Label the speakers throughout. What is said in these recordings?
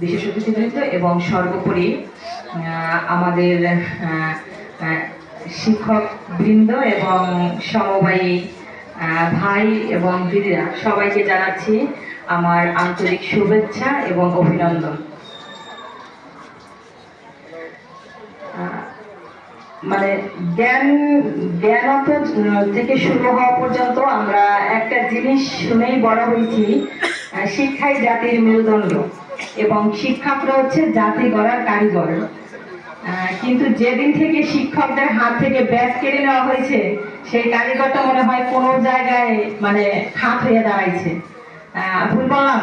Speaker 1: বিশেষ অতিথিবৃন্দ এবং সর্বোপরি আমাদের শিক্ষক বৃন্দ এবং সমবায়ী ভাই এবং দিদিরা সবাইকে জানাচ্ছি আমার আন্তরিক শুভেচ্ছা এবং অভিনন্দন। মানে জ্ঞানত থেকে শুরু হওয়া পর্যন্ত আমরা একটা জিনিস শুনেই বড় হয়েছি, শিক্ষাই জাতির মেরুদণ্ড এবং শিক্ষকরা হচ্ছে জাতি গড়ার কারিগর। কিন্তু যেদিন থেকে শিক্ষকদের হাত থেকে ব্যাগ কেড়ে নেওয়া হয়েছে সেই কারিগরটা মনে হয় কোনো জায়গায় মানে খাত হয়ে দাঁড়াইছে। ভুল বললাম?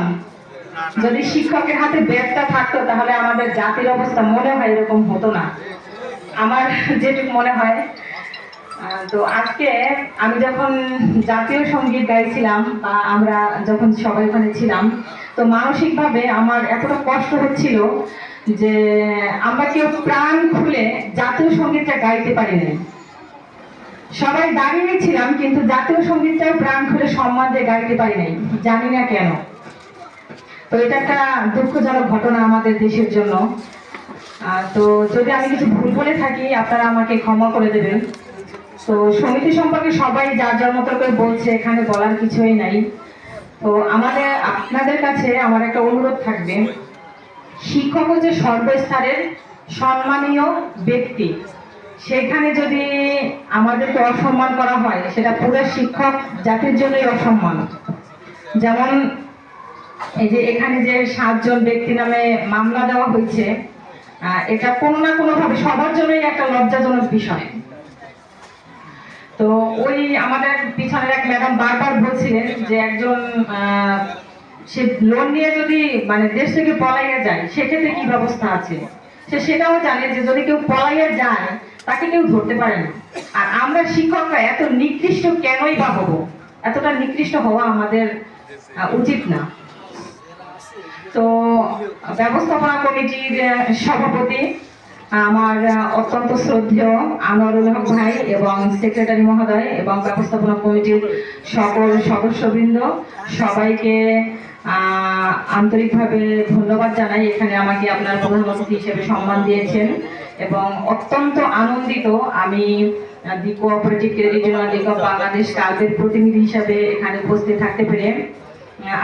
Speaker 1: যদি শিক্ষকের হাতে ব্যাগটা থাকতো তাহলে আমাদের জাতির অবস্থা মনে হয় এরকম হতো না, আমার যেটুকু মনে হয়। তো আজকে আমি যখন জাতীয় সঙ্গীত গাইছিলাম বা আমরা যখন সবাই ওখানে ছিলাম, তো মানসিকভাবে আমার এতটা কষ্ট হচ্ছিল যে আমরা কেউ প্রাণ খুলে জাতীয় সঙ্গীতটা গাইতে পারিনি। সবাই দাঁড়িয়ে ছিলাম কিন্তু জাতীয় সঙ্গীতটাও প্রাণ খুলে সম্মান দিয়ে গাইতে পারি নাই, জানি না কেন। তো এটা একটা দুঃখজনক ঘটনা আমাদের দেশের জন্য। তো যদি আমি কিছু ভুল বলে থাকি আপনারা আমাকে ক্ষমা করে দেবেন। তো সমিতি সম্পর্কে সবাই যার যার মতো করে বলছে, এখানে বলার কিছুই নাই। তো আপনাদের কাছে আমার একটা অনুরোধ থাকবে, শিক্ষক হচ্ছে সর্বস্তরের সম্মানীয় ব্যক্তি, সেখানে যদি আমাদেরকে অসম্মান করা হয় সেটা পুরো শিক্ষক জাতির জন্যই অসম্মান। যেমন এই যে এখানে যে 7 জন ব্যক্তি নামে মামলা দেওয়া হয়েছে, এটা কোনো না কোনো ভাবে সবার জন্যই একটা লজ্জাজনক বিষয়। তো ওই আমাদের পিছনের এক ম্যাডাম বারবার বলছিলেন যে একজন সে লোন নিয়ে যদি মানে দেশ থেকে পলাইয়া যায় সেক্ষেত্রে কি ব্যবস্থা আছে, সে সেটাও জানে যে যদি কেউ পলাইয়া যায় তাকে কেউ ধরতে পারে না। আর আমরা শিক্ষকরা এত নিকৃষ্ট কেনই বা হবো? এতটা নিকৃষ্ট হওয়া আমাদের উচিত না। তো ব্যবস্থাপনা কমিটির সভাপতি আমার অত্যন্ত শ্রদ্ধেয় আনোয়ারুল হক ভাই এবং সেক্রেটারি মহোদয় এবং ব্যবস্থাপনা কমিটির সকল সদস্যবৃন্দ সবাইকে আন্তরিকভাবে ধন্যবাদ জানাই। এখানে আমাকে আপনার প্রধান অতিথি হিসেবে সম্মান দিয়েছেন এবং অত্যন্ত আনন্দিত আমি the Cooperative Credit Union League of Bangladesh কালবের প্রতিনিধি হিসাবে এখানে উপস্থিত থাকতে পেরে।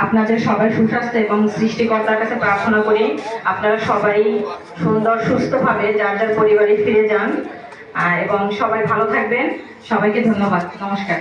Speaker 1: আপনাদের সবাই সুস্বাস্থ্য এবং সৃষ্টিকর্তার কাছে প্রার্থনা করি আপনারা সবাই সুন্দর সুস্থভাবে যার যার পরিবারে ফিরে যান এবং সবাই ভালো থাকবেন। সবাইকে ধন্যবাদ, নমস্কার।